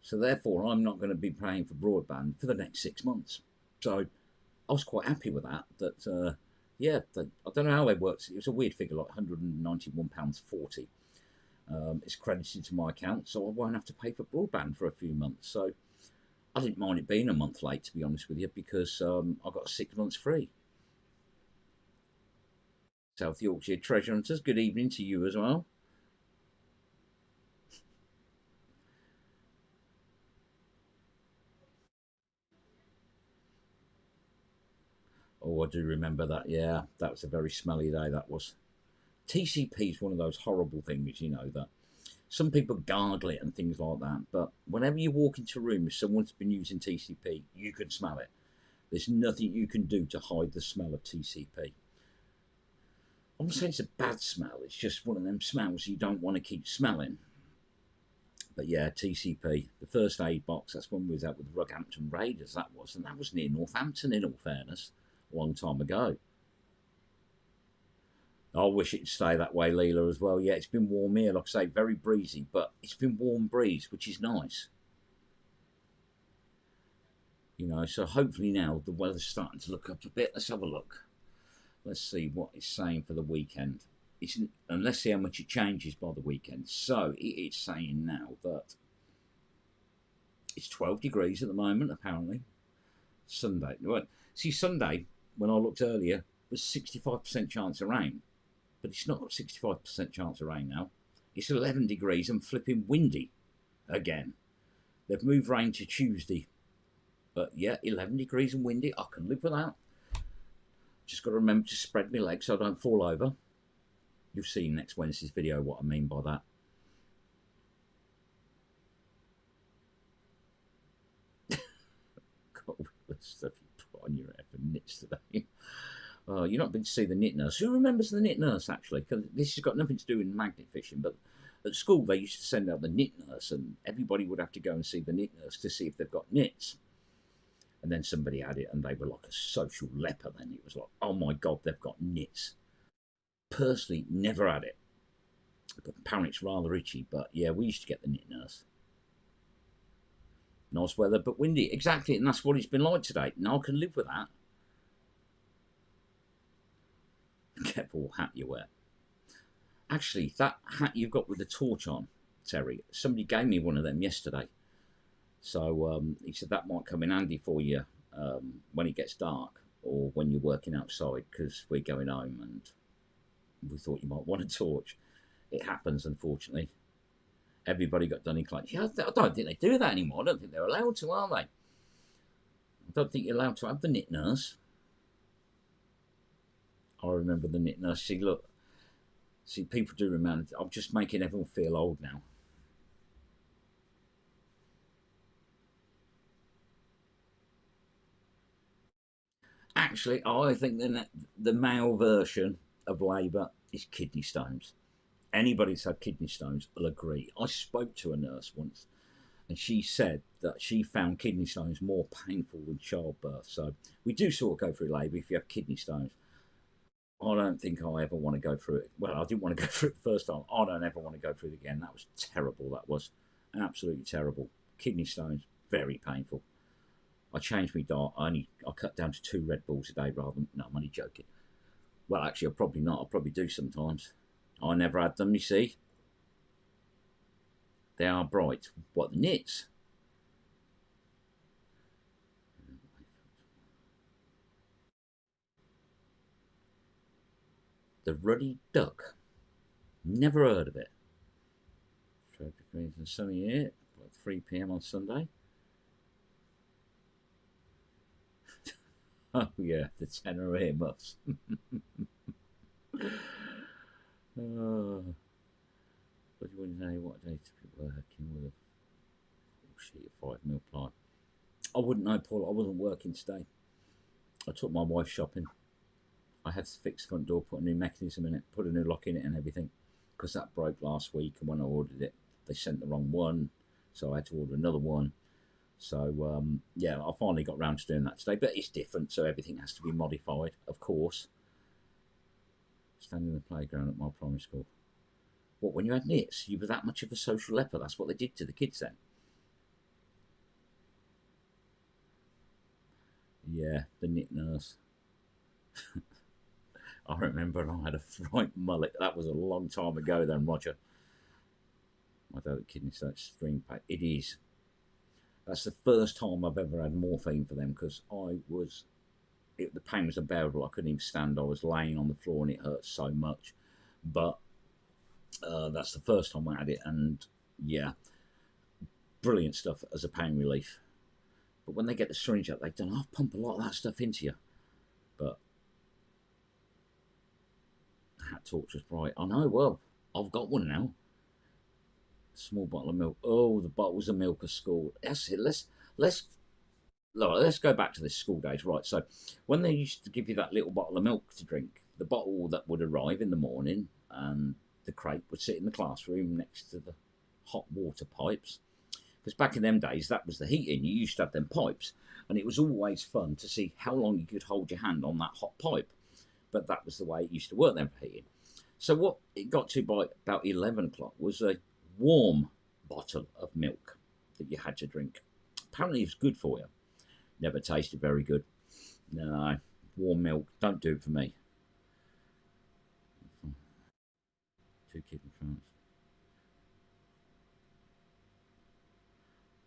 Speaker 1: So therefore, I'm not going to be paying for broadband for the next 6 months. So I was quite happy with that. I don't know how it works. It was a weird figure, like £191.40. It's credited to my account, so I won't have to pay for broadband for a few months. So I didn't mind it being a month late, to be honest with you, because I got 6 months free. South Yorkshire Treasure Hunters, good evening to you as well. Oh, I do remember that. Yeah, that was a very smelly day, that was. TCP is one of those horrible things, that some people gargle it and things like that. But whenever you walk into a room, if someone's been using TCP, you can smell it. There's nothing you can do to hide the smell of TCP. I'm not saying it's a bad smell. It's just one of them smells you don't want to keep smelling. But yeah, TCP, the first aid box, that's when we was out with the Rughampton Raiders, that was. And that was near Northampton, in all fairness, a long time ago. I wish it'd stay that way, Leela, as well. Yeah, it's been warm here, like I say, very breezy, but it's been warm breeze, which is nice. So hopefully now the weather's starting to look up a bit. Let's have a look. Let's see what it's saying for the weekend. And let's see how much it changes by the weekend. So it is saying now that it's 12 degrees at the moment, apparently. Sunday. Well, see, Sunday, when I looked earlier, was 65% chance of rain. But it's not 65% chance of rain now. It's 11 degrees and flipping windy again. They've moved rain to Tuesday. But yeah, 11 degrees and windy. I can live with that. Just got to remember to spread my legs so I don't fall over. You'll see in next Wednesday's video what I mean by that. God, the stuff you put on your head for knits today. You're not been to see the knit nurse. Who remembers the knit nurse, actually? Because this has got nothing to do with magnet fishing, but at school they used to send out the knit nurse, and everybody would have to go and see the knit nurse to see if they've got knits. And then somebody had it, and they were like a social leper then. It was like, oh my God, they've got knits. Personally, never had it. But apparently it's rather itchy, but yeah, we used to get the knit nurse. Nice weather, but windy. Exactly, and that's what it's been like today. Now I can live with that. Careful what hat you wear. Actually, that hat you've got with the torch on, Terry, somebody gave me one of them yesterday. So he said that might come in handy for you when it gets dark or when you're working outside, because we're going home and we thought you might want a torch. It happens, unfortunately. Everybody got done in clutch. Yeah, I don't think they do that anymore. I don't think they're allowed to, are they? I don't think you're allowed to have the knit nurse. I remember the knit nurse. See, people do remember. I'm just making everyone feel old now. Actually, I think the male version of Labour is kidney stones. Anybody who's had kidney stones will agree. I spoke to a nurse once, and she said that she found kidney stones more painful than childbirth. So we do sort of go through labour if you have kidney stones. I don't think I ever want to go through it. Well, I didn't want to go through it the first time. I don't ever want to go through it again. That was terrible. That was absolutely terrible. Kidney stones, very painful. I changed my diet. I cut down to 2 Red Bulls a day rather than. No, I'm only joking. Well, actually, I'll probably not. I'll probably do sometimes. I never had them, you see. They are bright. What, the knits? The Ruddy Duck. Never heard of it. 12 degrees and sunny here. 3 p.m. on Sunday. Oh yeah, the tenor earmuffs. Oh, what do you want to know? What day to be working with a full sheet of 5 mil ply? I wouldn't know, Paul. I wasn't working today. I took my wife shopping. I had to fix the front door, put a new mechanism in it, put a new lock in it, and everything, because that broke last week. And when I ordered it, they sent the wrong one, so I had to order another one. So yeah, I finally got round to doing that today, but it's different, so everything has to be modified, of course. Standing in the playground at my primary school. What, when you had nits, you were that much of a social leper? That's what they did to the kids then? Yeah, the knit nurse. I remember I had a fright mullet. That was a long time ago then, Roger. I don't kidney stone string pack. It is. That's the first time I've ever had morphine for them because the pain was unbearable. I couldn't even stand. I was laying on the floor and it hurt so much. But that's the first time I had it, and yeah, brilliant stuff as a pain relief. But when they get the syringe out, they don't pump a lot of that stuff into you. But that torture's bright. I know. Well, I've got one now. Small bottle of milk. Oh, the bottles of milk at school. That's it. Let's let's go back to this school days, right? So, when they used to give you that little bottle of milk to drink, the bottle that would arrive in the morning, and the crate would sit in the classroom next to the hot water pipes. Because back in them days, that was the heating. You used to have them pipes, and it was always fun to see how long you could hold your hand on that hot pipe. But that was the way it used to work then for heating. So what it got to by about 11 o'clock was a warm bottle of milk that you had to drink. Apparently, it was good for you. Never tasted very good. No, warm milk, don't do it for me. Two kids in France.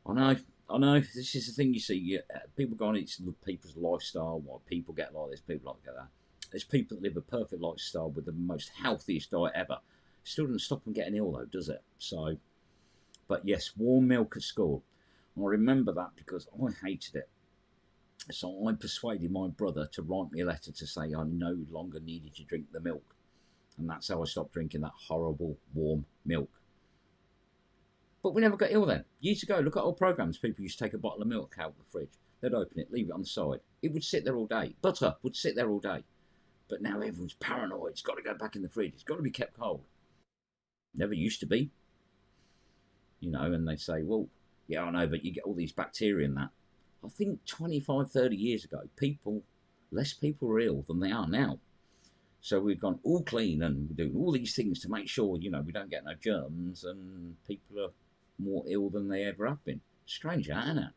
Speaker 1: I know, I know. This is the thing you see. People go on, it's people's lifestyle. Why people get like this, people like that. There's people that live a perfect lifestyle with the most healthiest diet ever. Still doesn't stop them getting ill, though, does it? So, but yes, warm milk at school. I remember that because I hated it. So I persuaded my brother to write me a letter to say I no longer needed to drink the milk. And that's how I stopped drinking that horrible warm milk. But we never got ill then. Years ago, look at old programs. People used to take a bottle of milk out of the fridge. They'd open it, leave it on the side. It would sit there all day. Butter would sit there all day. But now everyone's paranoid. It's got to go back in the fridge. It's got to be kept cold. Never used to be. And they say, well, yeah, I know, but you get all these bacteria in that. I think 25, 30 years ago, less people were ill than they are now. So we've gone all clean and we're doing all these things to make sure, we don't get no germs, and people are more ill than they ever have been. Strange, isn't it?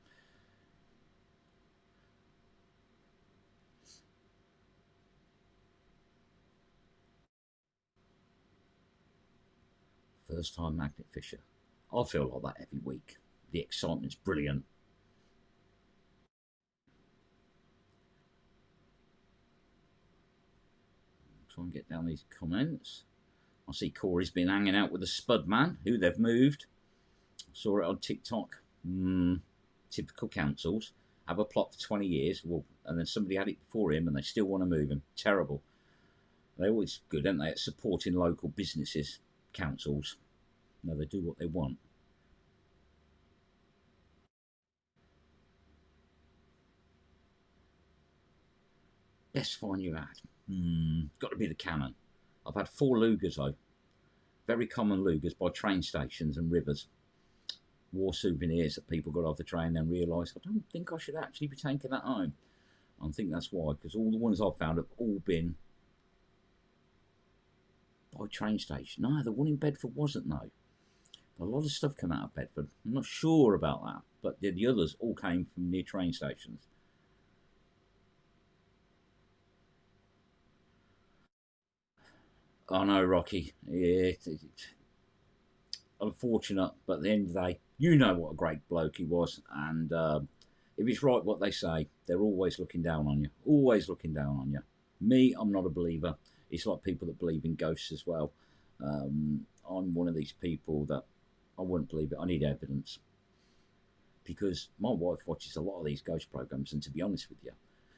Speaker 1: First time magnet fisher. I feel like that every week. The excitement's brilliant. Try and get down these comments. I see Corey's been hanging out with the Spud Man, who they've moved. Saw it on TikTok. Typical councils have a plot for 20 years, and then somebody had it before him, and they still want to move him. Terrible. They're always good, aren't they, at supporting local businesses, councils. No, they do what they want. Best find you had? Got to be the Cannon. I've had 4 Lugers though. Very common Lugers by train stations and rivers. War souvenirs that people got off the train and then realised, I don't think I should actually be taking that home. I think that's why, because all the ones I've found have all been by train station. No, the one in Bedford wasn't though. A lot of stuff came out of Bedford. I'm not sure about that, but the others all came from near train stations. I know, Rocky. Yeah, unfortunate, but at the end of the day, you know what a great bloke he was. And if it's right what they say, they're always looking down on you. Always looking down on you. Me, I'm not a believer. It's like people that believe in ghosts as well. I'm one of these people that I wouldn't believe it. I need evidence. Because my wife watches a lot of these ghost programs, and to be honest with you,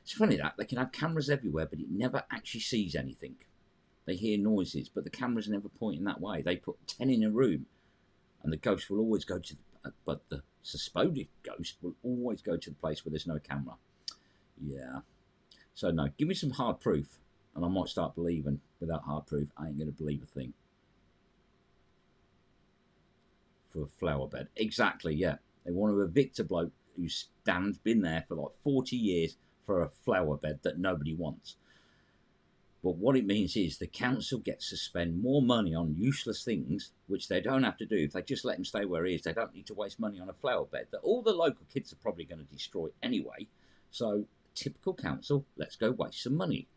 Speaker 1: It's funny that they can have cameras everywhere, but it never actually sees anything. They hear noises, but the camera's never pointing that way. They put 10 in a room, and the ghost will always go to, but the suspected ghost will always go to the place where there's no camera. Yeah. So no, give me some hard proof, and I might start believing. Without hard proof, I ain't going to believe a thing. For a flower bed, exactly. Yeah, they want to evict a bloke who's been there for like 40 years for a flower bed that nobody wants. But what it means is the council gets to spend more money on useless things, which they don't have to do. If they just let him stay where he is, they don't need to waste money on a flower bed that all the local kids are probably going to destroy anyway. So, typical council, let's go waste some money.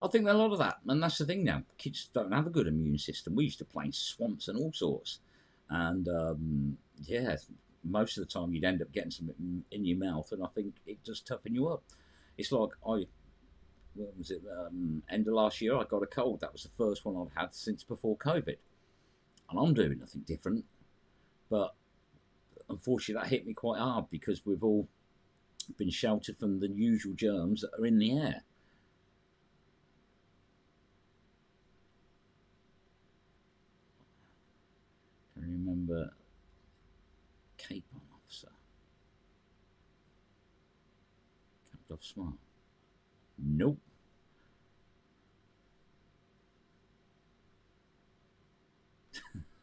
Speaker 1: I think a lot of that, and that's the thing now. Kids don't have a good immune system. We used to play in swamps and all sorts, and yeah, most of the time you'd end up getting something in your mouth, and I think it does toughen you up. It's like what was it? End of last year, I got a cold. That was the first one I've had since before COVID, and I'm doing nothing different. But unfortunately, that hit me quite hard because we've all been sheltered from the usual germs that are in the air. I remember cape on officer, capped off smart. Nope.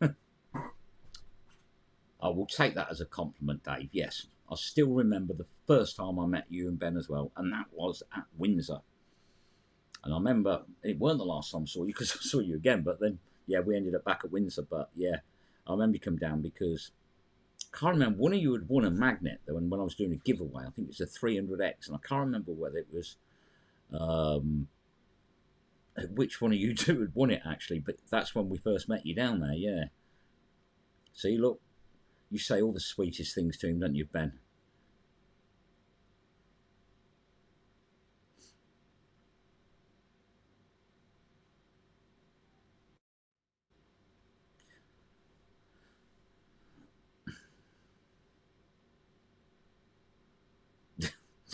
Speaker 1: I will take that as a compliment, Dave. Yes, I still remember the first time I met you and Ben as well, and that was at Windsor. And I remember it weren't the last time I saw you because I saw you again, but then yeah, we ended up back at Windsor. But yeah, I remember you come down because I can't remember, one of you had won a magnet when I was doing a giveaway. I think it was a 300X, and I can't remember whether it was um, which one of you two had won it actually. But that's when we first met you down there. Yeah. See, look, you say all the sweetest things to him, don't you, Ben?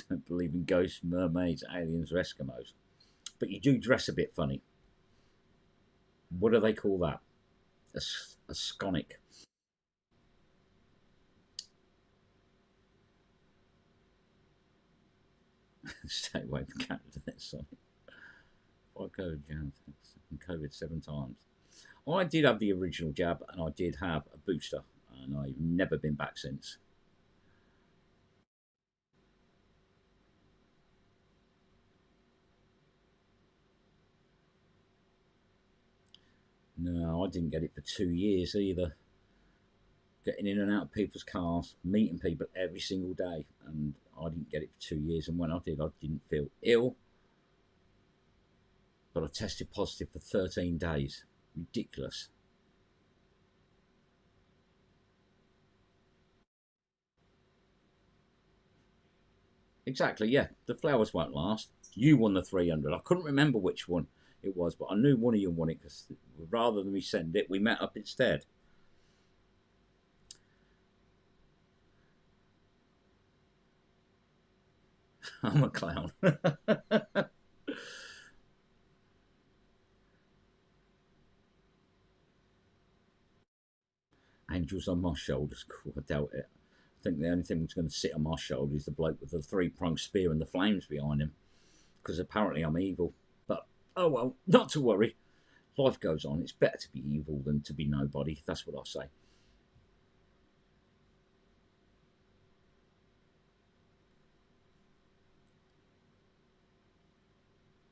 Speaker 1: Don't believe in ghosts, mermaids, aliens, or Eskimos. But you do dress a bit funny. What do they call that? A sconic. Stay away from Canada. That's Sonic. I COVID jab, COVID 7 times. I did have the original jab, and I did have a booster, and I've never been back since. No, I didn't get it for 2 years either. Getting in and out of people's cars, meeting people every single day, and I didn't get it for 2 years. And when I did, I didn't feel ill, but I tested positive for 13 days. Ridiculous. Exactly, yeah. The flowers won't last. You won the 300. I couldn't remember which one it was, but I knew one of you won it because rather than me send it, we met up instead. I'm a clown. Angels on my shoulders. Cool, I doubt it. I think the only thing that's going to sit on my shoulder is the bloke with the three-pronged spear and the flames behind him, because apparently I'm evil. But oh well, not to worry. Life goes on. It's better to be evil than to be nobody. That's what I say.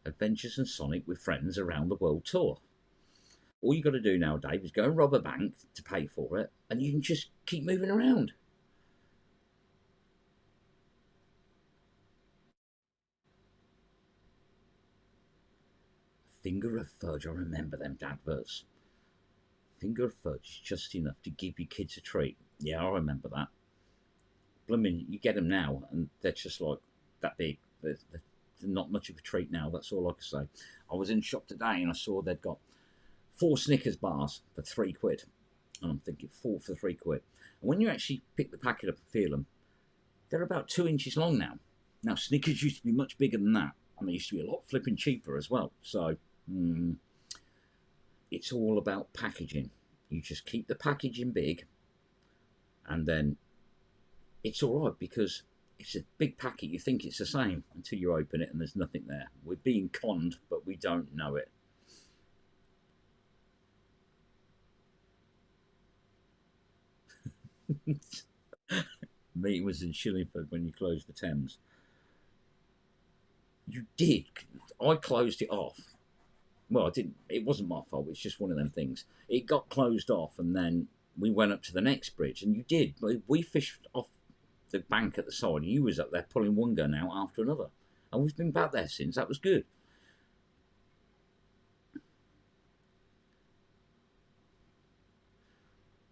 Speaker 1: Adventures and Sonic with friends around the world tour. All you got to do now, Dave, is go and rob a bank to pay for it, and you can just keep moving around. Finger of fudge. I remember them adverts. Finger of fudge, just enough to give your kids a treat. Yeah, I remember that. Blooming, you get them now, and they're just like that big. They're not much of a treat now. That's all I can say. I was in shop today, and I saw they'd got 4 Snickers bars for £3. And I'm thinking, 4 for £3. And when you actually pick the packet up and feel them, they're about 2 inches long now. Now, Snickers used to be much bigger than that, and they used to be a lot flipping cheaper as well. So, it's all about packaging. You just keep the packaging big, and then it's all right, because it's a big packet. You think it's the same until you open it and there's nothing there. We're being conned, but we don't know it. Me was in Shillingford when you closed the Thames. You did. I closed it off. Well, I didn't. It wasn't my fault. It's just one of them things. It got closed off, and then we went up to the next bridge, and you did. We fished off the bank at the side, and you was up there pulling one gun out after another, and we've been back there since. That was good.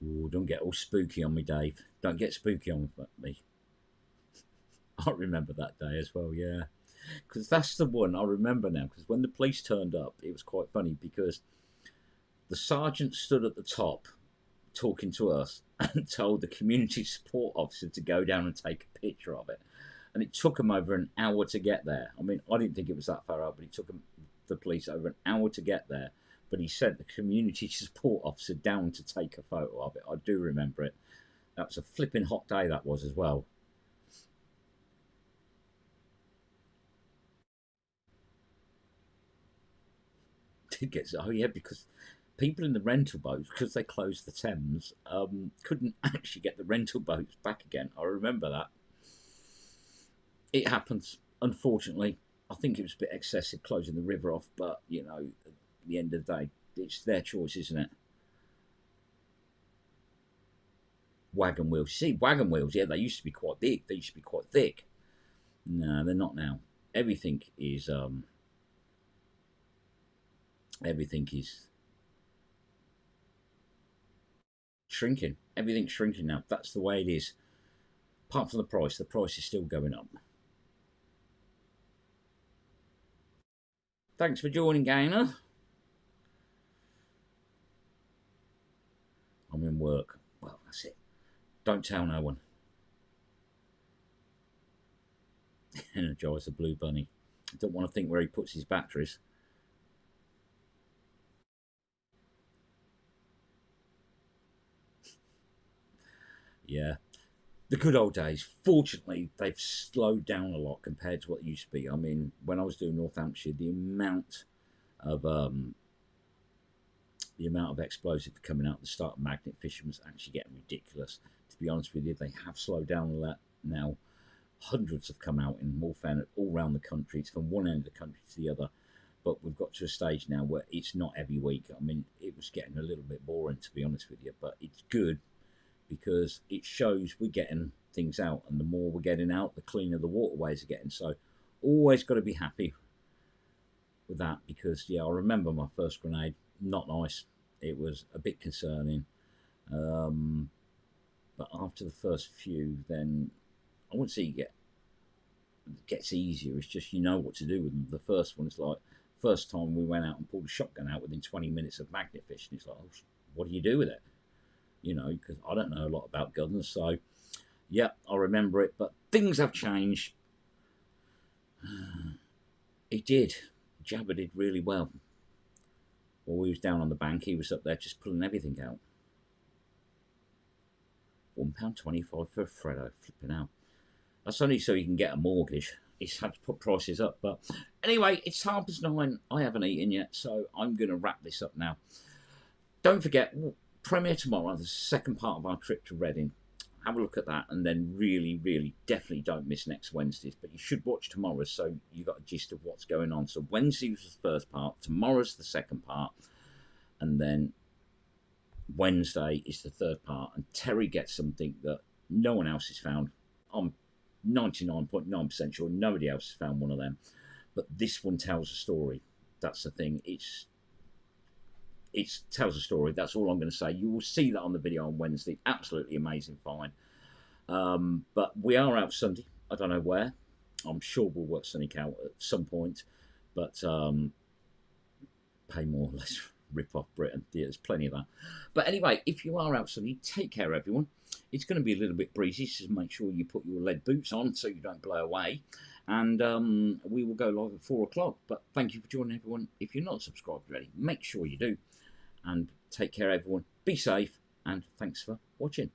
Speaker 1: Ooh, don't get all spooky on me, Dave. Don't get spooky on me. I remember that day as well, yeah. Because that's the one I remember now. Because when the police turned up, it was quite funny, because the sergeant stood at the top talking to us and told the community support officer to go down and take a picture of it. And it took them over an hour to get there. I mean, I didn't think it was that far out, but it took the police over an hour to get there. But he sent the community support officer down to take a photo of it. I do remember it. That was a flipping hot day, that was, as well. Did get, oh yeah, because people in the rental boats, because they closed the Thames, couldn't actually get the rental boats back again. I remember that. It happens, unfortunately. I think it was a bit excessive closing the river off, but you know, at the end of the day, it's their choice, isn't it? Wagon wheels. See, wagon wheels, yeah, they used to be quite big. They used to be quite thick. No, they're not now. Everything is everything is shrinking. Everything's shrinking now. That's the way it is. Apart from the price is still going up. Thanks for joining, Gainer. I'm in work. Well, that's it. Don't tell no one. Energise the blue bunny. I don't want to think where he puts his batteries. Yeah. The good old days. Fortunately, they've slowed down a lot compared to what it used to be. I mean, when I was doing North Hampshire, of the amount of explosive coming out at the start of magnet fishing was actually getting ridiculous. To be honest with you, they have slowed down a lot now. Hundreds have come out in Morphen all around the country. It's from one end of the country to the other. But we've got to a stage now where it's not every week. I mean, it was getting a little bit boring, to be honest with you. But it's good, because it shows we're getting things out. And the more we're getting out, the cleaner the waterways are getting. So always got to be happy with that, because, yeah, I remember my first grenade. Not nice. It was a bit concerning. But after the first few, then I wouldn't say it gets easier. It's just you know what to do with them. The first one is like, first time we went out and pulled a shotgun out within 20 minutes of magnet fishing. It's like, oh, what do you do with it? You know, because I don't know a lot about guns. So, yeah, I remember it. But things have changed. It did. Jabba did really well. While he was down on the bank, he was up there just pulling everything out. £1.25 for a Freddo, flipping out. That's only so you can get a mortgage. He's had to put prices up. But anyway, it's 9:30. I haven't eaten yet, so I'm going to wrap this up now. Don't forget, premiere tomorrow, the second part of our trip to Reading. Have a look at that, and then really, really, definitely don't miss next Wednesday's. But you should watch tomorrow, so you got a gist of what's going on. So Wednesday was the first part, tomorrow's the second part, and then Wednesday is the third part. And Terry gets something that no one else has found. I'm 99.9% sure nobody else has found one of them. But this one tells a story. That's the thing. It tells a story. That's all I'm going to say. You will see that on the video on Wednesday. Absolutely amazing find. But we are out Sunday. I don't know where. I'm sure we'll work something out at some point. But pay more or less rip off Britain. Yeah, there's plenty of that. But anyway, if you are out sunny, take care, everyone. It's going to be a little bit breezy, so make sure you put your lead boots on so you don't blow away. And we will go live at 4 o'clock. But thank you for joining, everyone. If you're not subscribed already, make sure you do. And take care, everyone. Be safe, and thanks for watching.